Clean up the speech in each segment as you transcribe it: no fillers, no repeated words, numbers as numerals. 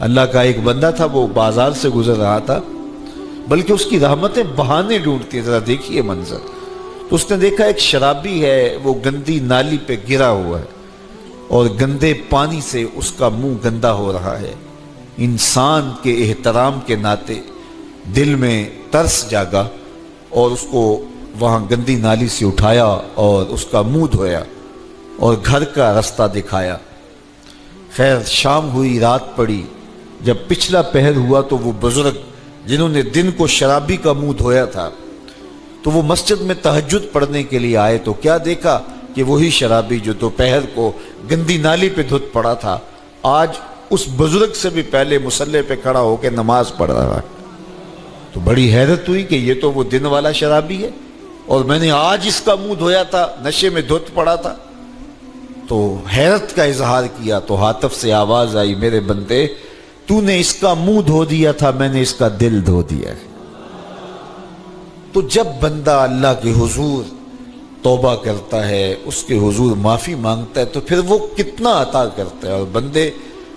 اللہ کا ایک بندہ تھا، وہ بازار سے گزر رہا تھا، بلکہ اس کی رحمتیں بہانے ڈھونڈتی ہیں. ذرا دیکھیے منظر. تو اس نے دیکھا ایک شرابی ہے، وہ گندی نالی پہ گرا ہوا ہے اور گندے پانی سے اس کا منہ گندا ہو رہا ہے. انسان کے احترام کے ناطے دل میں ترس جاگا اور اس کو وہاں گندی نالی سے اٹھایا اور اس کا منہ دھویا اور گھر کا رستہ دکھایا. خیر شام ہوئی، رات پڑی. جب پچھلا پہر ہوا تو وہ بزرگ جنہوں نے دن کو شرابی کا منہ دھویا تھا تو وہ مسجد میں تہجد پڑھنے کے لیے آئے تو کیا دیکھا کہ وہی شرابی جو دوپہر کو گندی نالی پہ دھت پڑا تھا آج اس بزرگ سے بھی پہلے مصلی پہ کھڑا ہو کے نماز پڑھ رہا ہے. تو بڑی حیرت ہوئی کہ یہ تو وہ دن والا شرابی ہے اور میں نے آج اس کا منہ دھویا تھا، نشے میں دھت پڑا تھا. تو حیرت کا اظہار کیا تو ہاتف سے آواز آئی، میرے بندے تو نے اس کا منہ دھو دیا تھا، میں نے اس کا دل دھو دیا ہے. تو جب بندہ اللہ کے حضور توبہ کرتا ہے، اس کے حضور معافی مانگتا ہے تو پھر وہ کتنا عطا کرتا ہے. اور بندے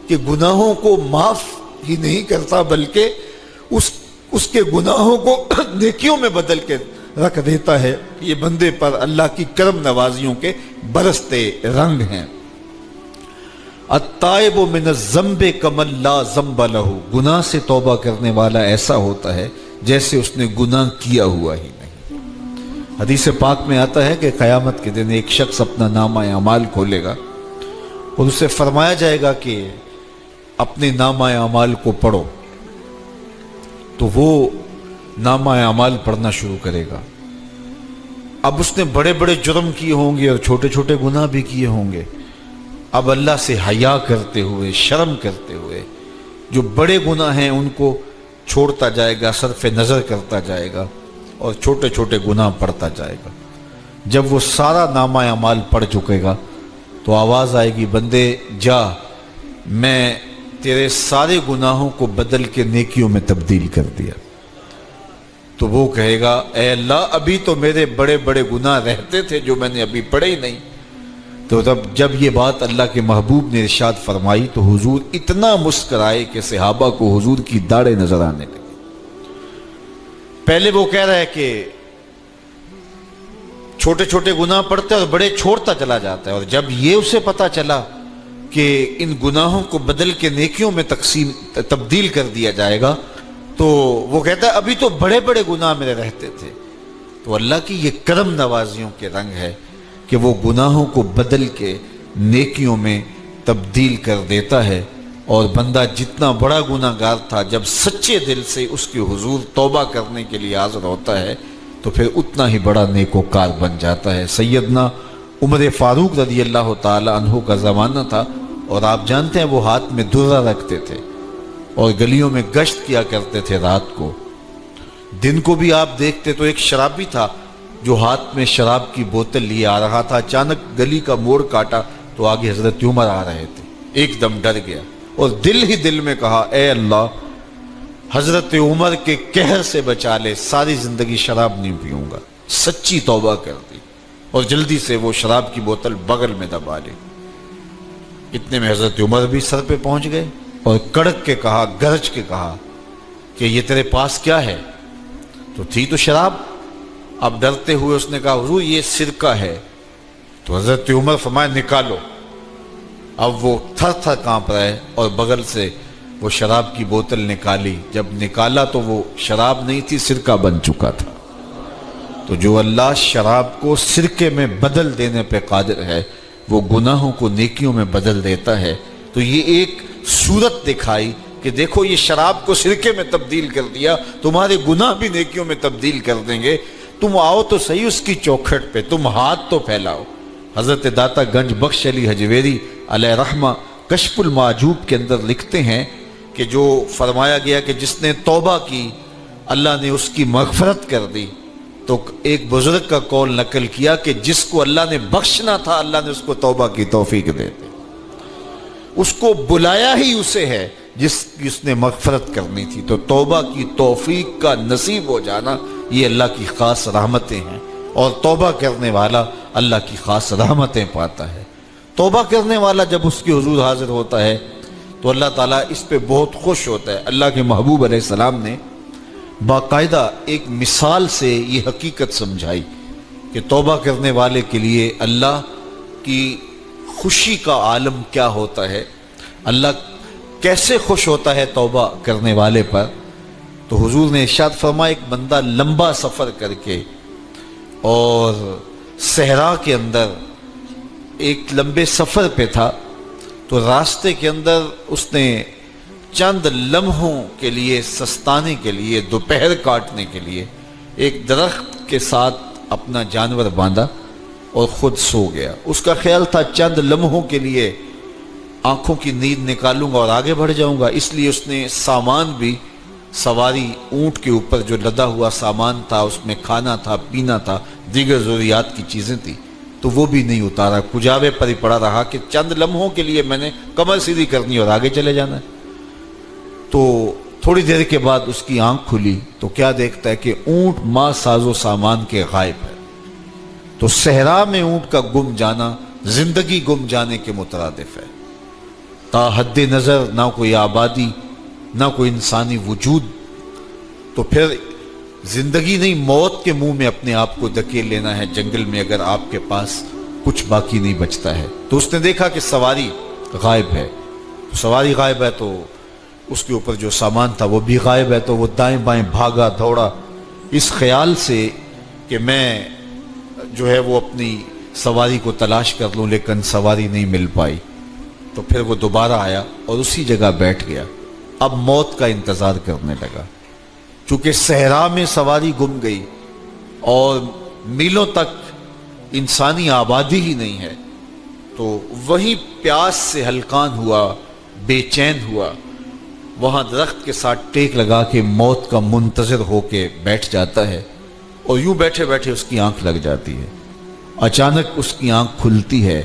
کے گناہوں کو معاف ہی نہیں کرتا بلکہ اس کے گناہوں کو نیکیوں میں بدل کے رکھ دیتا ہے. یہ بندے پر اللہ کی کرم نوازیوں کے برستے رنگ ہیں. التائب من الذنب کمن لا ذنب لہ، گناہ سے توبہ کرنے والا ایسا ہوتا ہے جیسے اس نے گناہ کیا ہوا ہی نہیں. حدیث پاک میں آتا ہے کہ قیامت کے دن ایک شخص اپنا نامہ اعمال کھولے گا اور اسے فرمایا جائے گا کہ اپنے نامہ اعمال کو پڑھو. تو وہ نامہ اعمال پڑھنا شروع کرے گا. اب اس نے بڑے بڑے جرم کیے ہوں گے اور چھوٹے چھوٹے گناہ بھی کیے ہوں گے. اب اللہ سے حیا کرتے ہوئے، شرم کرتے ہوئے جو بڑے گناہ ہیں ان کو چھوڑتا جائے گا، صرف نظر کرتا جائے گا اور چھوٹے چھوٹے گناہ پڑھتا جائے گا. جب وہ سارا نامہ اعمال پڑھ چکے گا تو آواز آئے گی، بندے جا، میں تیرے سارے گناہوں کو بدل کے نیکیوں میں تبدیل کر دیا. تو وہ کہے گا، اے اللہ ابھی تو میرے بڑے بڑے گناہ رہتے تھے جو میں نے ابھی پڑھے ہی نہیں. تو جب یہ بات اللہ کے محبوب نے ارشاد فرمائی تو حضور اتنا مسکرائے کہ صحابہ کو حضور کی داڑھیں نظر آنے لگی. پہلے وہ کہہ رہا ہے کہ چھوٹے چھوٹے گناہ پڑھتا ہے اور بڑے چھوڑتا چلا جاتا ہے. اور جب یہ اسے پتا چلا کہ ان گناہوں کو بدل کے نیکیوں میں تبدیل کر دیا جائے گا تو وہ کہتا ہے ابھی تو بڑے بڑے گناہ میرے رہتے تھے. تو اللہ کی یہ کرم نوازیوں کے رنگ ہے کہ وہ گناہوں کو بدل کے نیکیوں میں تبدیل کر دیتا ہے. اور بندہ جتنا بڑا گناہ گار تھا جب سچے دل سے اس کے حضور توبہ کرنے کے لیے حاضر ہوتا ہے تو پھر اتنا ہی بڑا نیکوکار بن جاتا ہے. سیدنا عمر فاروق رضی اللہ تعالی عنہ کا زمانہ تھا اور آپ جانتے ہیں وہ ہاتھ میں درہ رکھتے تھے اور گلیوں میں گشت کیا کرتے تھے رات کو. دن کو بھی آپ دیکھتے تو ایک شرابی تھا جو ہاتھ میں شراب کی بوتل لیے آ رہا تھا. اچانک گلی کا موڑ کاٹا تو آگے حضرت عمر آ رہے تھے. ایک دم ڈر گیا اور دل ہی دل میں کہا، اے اللہ حضرت عمر کے قہر سے بچا لے، ساری زندگی شراب نہیں پیوں گا. سچی توبہ کر دی اور جلدی سے وہ شراب کی بوتل بغل میں دبا لی. اتنے میں حضرت عمر بھی سر پہ پہنچ گئے اور کڑک کے کہا، گرج کے کہا کہ یہ تیرے پاس کیا ہے؟ تو تھی تو شراب. اب ڈرتے ہوئے اس نے کہا، حضور یہ سرکہ ہے. تو حضرت عمر فرمایا، نکالو. اب وہ تھر تھر کانپ رہے اور بغل سے وہ شراب کی بوتل نکالی. جب نکالا تو وہ شراب نہیں تھی، سرکہ بن چکا تھا. تو جو اللہ شراب کو سرکے میں بدل دینے پہ قادر ہے وہ گناہوں کو نیکیوں میں بدل دیتا ہے. تو یہ ایک صورت دکھائی کہ دیکھو یہ شراب کو سرکے میں تبدیل کر دیا، تمہارے گناہ بھی نیکیوں میں تبدیل کر دیں گے. تم آؤ تو صحیح اس کی چوکھٹ پہ، تم ہاتھ تو پھیلاؤ. حضرت داتا گنج بخش علی حجویری علیہ رحمہ کشف المعجوب کے اندر لکھتے ہیں کہ جو فرمایا گیا کہ جس نے توبہ کی اللہ نے اس کی مغفرت کر دی. تو ایک بزرگ کا قول نقل کیا کہ جس کو اللہ نے بخشنا تھا اللہ نے اس کو توبہ کی توفیق دے دی. اس کو بلایا ہی اسے ہے جس نے مغفرت کرنی تھی. تو توبہ کی توفیق کا نصیب ہو جانا یہ اللہ کی خاص رحمتیں ہیں اور توبہ کرنے والا اللہ کی خاص رحمتیں پاتا ہے. توبہ کرنے والا جب اس کے حضور حاضر ہوتا ہے تو اللہ تعالیٰ اس پہ بہت خوش ہوتا ہے۔ اللہ کے محبوب علیہ السلام نے باقاعدہ ایک مثال سے یہ حقیقت سمجھائی کہ توبہ کرنے والے کے لیے اللہ کی خوشی کا عالم کیا ہوتا ہے، اللہ کیسے خوش ہوتا ہے توبہ کرنے والے پر۔ تو حضور نے ارشاد فرمایا ایک بندہ لمبا سفر کر کے اور صحرا کے اندر ایک لمبے سفر پہ تھا، تو راستے کے اندر اس نے چند لمحوں کے لیے سستانے کے لیے، دوپہر کاٹنے کے لیے ایک درخت کے ساتھ اپنا جانور باندھا اور خود سو گیا۔ اس کا خیال تھا چند لمحوں کے لیے آنکھوں کی نیند نکالوں گا اور آگے بڑھ جاؤں گا، اس لیے اس نے سامان بھی سواری اونٹ کے اوپر جو لدا ہوا سامان تھا، اس میں کھانا تھا، پینا تھا، دیگر ضروریات کی چیزیں تھیں، تو وہ بھی نہیں اتارا، کجاوے پر ہی پڑا رہا کہ چند لمحوں کے لیے میں نے کمر سیدھی کرنی اور آگے چلے جانا ہے۔ تو تھوڑی دیر کے بعد اس کی آنکھ کھلی تو کیا دیکھتا ہے کہ اونٹ ماں ساز و سامان کے غائب ہے۔ تو صحرا میں اونٹ کا گم جانا زندگی گم جانے کے مترادف ہے۔ تا حد نظر نہ کوئی آبادی، نہ کوئی انسانی وجود، تو پھر زندگی نہیں موت کے منہ میں اپنے آپ کو دھکیل لینا ہے جنگل میں، اگر آپ کے پاس کچھ باقی نہیں بچتا ہے۔ تو اس نے دیکھا کہ سواری غائب ہے، سواری غائب ہے تو اس کے اوپر جو سامان تھا وہ بھی غائب ہے، تو وہ دائیں بائیں بھاگا دوڑا اس خیال سے کہ میں جو ہے وہ اپنی سواری کو تلاش کر لوں، لیکن سواری نہیں مل پائی۔ تو پھر وہ دوبارہ آیا اور اسی جگہ بیٹھ گیا، اب موت کا انتظار کرنے لگا۔ چونکہ صحرا میں سواری گم گئی اور میلوں تک انسانی آبادی ہی نہیں ہے، تو وہی پیاس سے ہلکان ہوا، بے چین ہوا، وہاں درخت کے ساتھ ٹیک لگا کے موت کا منتظر ہو کے بیٹھ جاتا ہے، اور یوں بیٹھے بیٹھے اس کی آنکھ لگ جاتی ہے۔ اچانک اس کی آنکھ کھلتی ہے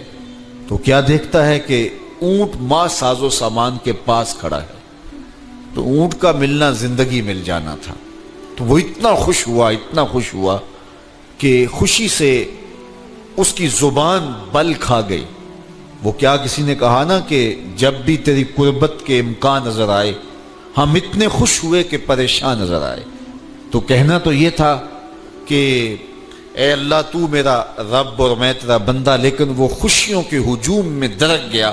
تو کیا دیکھتا ہے کہ اونٹ ماں ساز و سامان کے پاس کھڑا ہے۔ تو اونٹ کا ملنا زندگی مل جانا تھا، تو وہ اتنا خوش ہوا کہ خوشی سے اس کی زبان بل کھا گئی۔ وہ کیا کسی نے کہا نا کہ جب بھی تیری قربت کے امکان نظر آئے ہم اتنے خوش ہوئے کہ پریشان نظر آئے۔ تو کہنا تو یہ تھا کہ اے اللہ تو میرا رب اور میں تیرا بندہ، لیکن وہ خوشیوں کے ہجوم میں درک گیا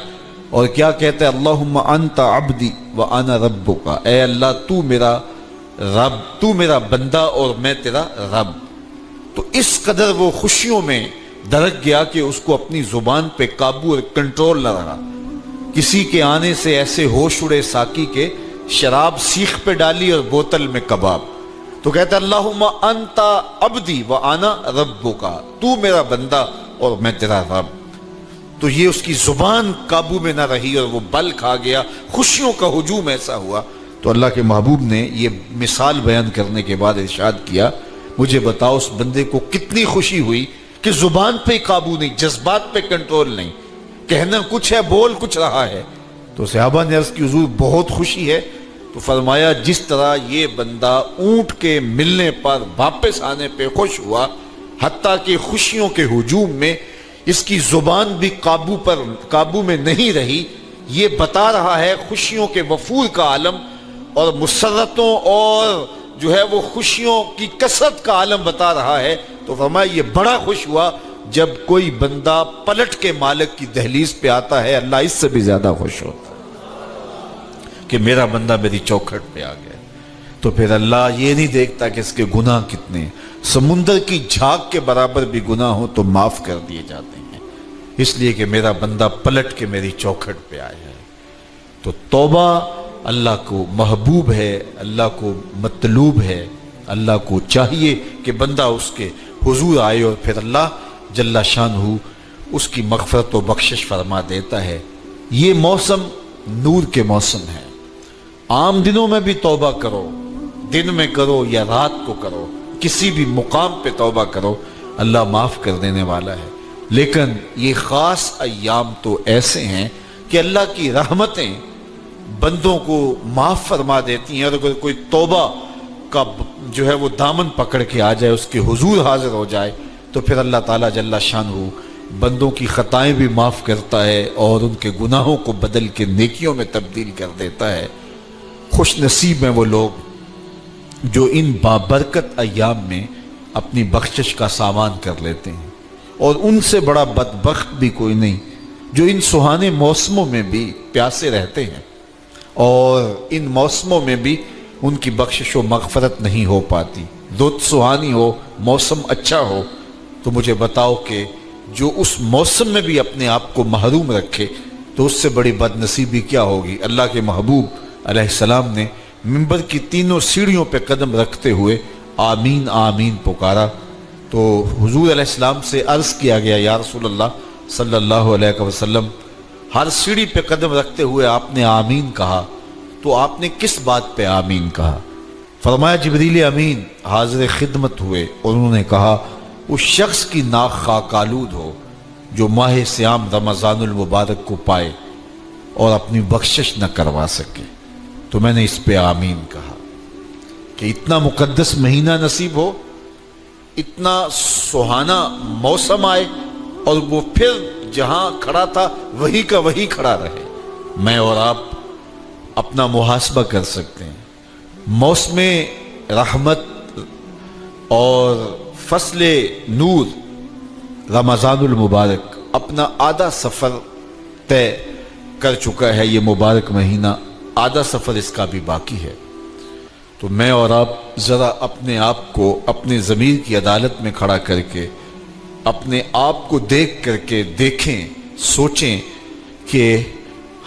اور کیا کہتا ہے، اللہم انت عبدی وانا ربک، اے اللہ تو میرا رب، تو میرا بندہ اور میں تیرا رب۔ تو اس قدر وہ خوشیوں میں درک گیا کہ اس کو اپنی زبان پہ قابو اور کنٹرول نہ رہا۔ کسی کے آنے سے ایسے ہوش اڑے ساقی کے، شراب سیخ پہ ڈالی اور بوتل میں کباب۔ تو کہتا ہے اللہم انت عبدی وانا ربک، تو میرا بندہ اور میں تیرا رب۔ تو یہ اس کی زبان قابو میں نہ رہی اور وہ بل کھا گیا، خوشیوں کا ہجوم ایسا ہوا۔ تو اللہ کے محبوب نے یہ مثال بیان کرنے کے بعد ارشاد کیا، مجھے بتاؤ اس بندے کو کتنی خوشی ہوئی کہ زبان پہ قابو نہیں، جذبات پہ کنٹرول نہیں، کہنا کچھ ہے بول کچھ رہا ہے۔ تو صحابہ نے عرض کی حضور بہت خوشی ہے۔ تو فرمایا جس طرح یہ بندہ اونٹ کے ملنے پر واپس آنے پہ خوش ہوا، حتیٰ کہ خوشیوں کے ہجوم میں اس کی زبان بھی قابو میں نہیں رہی، یہ بتا رہا ہے خوشیوں کے وفور کا عالم اور مسرتوں اور جو ہے وہ خوشیوں کی کثرت کا عالم بتا رہا ہے۔ تو فرمایا یہ بڑا خوش ہوا جب کوئی بندہ پلٹ کے مالک کی دہلیز پہ آتا ہے، اللہ اس سے بھی زیادہ خوش ہوتا ہے کہ میرا بندہ میری چوکھٹ پہ آ گیا۔ تو پھر اللہ یہ نہیں دیکھتا کہ اس کے گناہ کتنے ہیں، سمندر کی جھاگ کے برابر بھی گناہ ہو تو معاف کر دیے جاتے ہیں، اس لیے کہ میرا بندہ پلٹ کے میری چوکھٹ پہ آیا ہے۔ تو توبہ اللہ کو محبوب ہے، اللہ کو مطلوب ہے، اللہ کو چاہیے کہ بندہ اس کے حضور آئے اور پھر اللہ جل شانہ اس کی مغفرت و بخشش فرما دیتا ہے۔ یہ موسم نور کے موسم ہے، عام دنوں میں بھی توبہ کرو، دن میں کرو یا رات کو کرو، کسی بھی مقام پہ توبہ کرو، اللہ معاف کر دینے والا ہے۔ لیکن یہ خاص ایام تو ایسے ہیں کہ اللہ کی رحمتیں بندوں کو معاف فرما دیتی ہیں، اور اگر کوئی توبہ کا جو ہے وہ دامن پکڑ کے آ جائے، اس کے حضور حاضر ہو جائے، تو پھر اللہ تعالیٰ جل شانہ بندوں کی خطائیں بھی معاف کرتا ہے اور ان کے گناہوں کو بدل کے نیکیوں میں تبدیل کر دیتا ہے۔ خوش نصیب ہیں وہ لوگ جو ان بابرکت ایام میں اپنی بخشش کا سامان کر لیتے ہیں، اور ان سے بڑا بدبخت بھی کوئی نہیں جو ان سہانے موسموں میں بھی پیاسے رہتے ہیں اور ان موسموں میں بھی ان کی بخشش و مغفرت نہیں ہو پاتی۔ رت سہانی ہو، موسم اچھا ہو، تو مجھے بتاؤ کہ جو اس موسم میں بھی اپنے آپ کو محروم رکھے تو اس سے بڑی بد نصیبی کیا ہوگی۔ اللہ کے محبوب علیہ السلام نے منبر کی تینوں سیڑھیوں پہ قدم رکھتے ہوئے آمین آمین پکارا، تو حضور علیہ السلام سے عرض کیا گیا یا رسول اللہ صلی اللہ علیہ وسلم، ہر سیڑھی پہ قدم رکھتے ہوئے آپ نے آمین کہا، تو آپ نے کس بات پہ آمین کہا؟ فرمایا جبریل امین حاضر خدمت ہوئے اور انہوں نے کہا اس شخص کی ناک خاک آلود ہو جو ماہ صیام رمضان المبارک کو پائے اور اپنی بخشش نہ کروا سکے۔ تو میں نے اس پہ آمین کہا کہ اتنا مقدس مہینہ نصیب ہو، اتنا سہانا موسم آئے اور وہ پھر جہاں کھڑا تھا وہی کا وہی کھڑا رہے۔ میں اور آپ اپنا محاسبہ کر سکتے ہیں۔ موسم رحمت اور فصل نور رمضان المبارک اپنا آدھا سفر طے کر چکا ہے، یہ مبارک مہینہ آدھا سفر اس کا بھی باقی ہے۔ تو میں اور آپ ذرا اپنے آپ کو اپنے ضمیر کی عدالت میں کھڑا کر کے اپنے آپ کو دیکھ کر کے دیکھیں، سوچیں کہ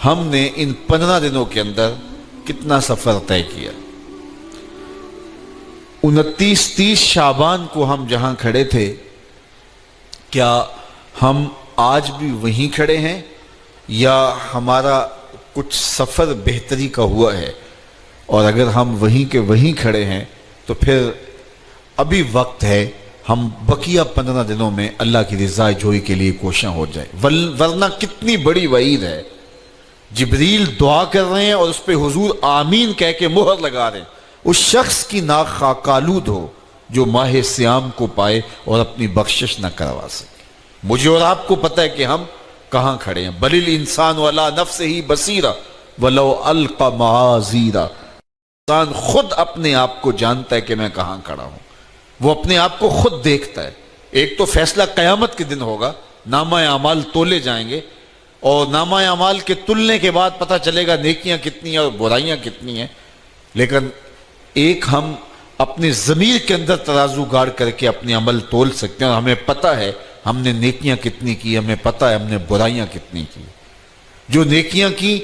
ہم نے ان 15 دنوں کے اندر کتنا سفر طے کیا۔ 29-30 شعبان کو ہم جہاں کھڑے تھے، کیا ہم آج بھی وہیں کھڑے ہیں یا ہمارا کچھ سفر بہتری کا ہوا ہے؟ اور اگر ہم وہیں کے وہیں کھڑے ہیں تو پھر ابھی وقت ہے ہم بقیہ 15 دنوں میں اللہ کی رضا جوئی کے لیے کوشاں ہو جائیں، ورنہ کتنی بڑی وعید ہے۔ جبریل دعا کر رہے ہیں اور اس پہ حضور آمین کہہ کے مہر لگا رہے ہیں، اس شخص کی ناک خاک آلود ہو جو ماہ صیام کو پائے اور اپنی بخشش نہ کروا سکے۔ مجھے اور آپ کو پتہ ہے کہ ہم کہاں کھڑے ہیں۔ بل الانسان علی نفسہ بصیرہ ولو القی معاذیرہ، انسان خود اپنے آپ کو جانتا ہے کہ میں کہاں کھڑا ہوں، وہ اپنے آپ کو خود دیکھتا ہے۔ ایک تو فیصلہ قیامت کے دن ہوگا، نامہ اعمال تولے جائیں گے اور نامہ اعمال کے تلنے کے بعد پتہ چلے گا نیکیاں کتنی ہیں اور برائیاں کتنی ہیں۔ لیکن ایک ہم اپنے ضمیر کے اندر ترازو گاڑ کر کے اپنے عمل تول سکتے ہیں اور ہمیں پتہ ہے ہم نے نیکیاں کتنی کی، ہمیں پتہ ہے ہم نے برائیاں کتنی کی۔ جو نیکیاں کی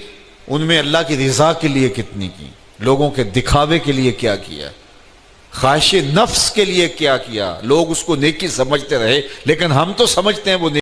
ان میں اللہ کی رضا کے لیے کتنی کی، لوگوں کے دکھاوے کے لیے کیا کیا، خواہش نفس کے لیے کیا کیا۔ لوگ اس کو نیکی سمجھتے رہے لیکن ہم تو سمجھتے ہیں وہ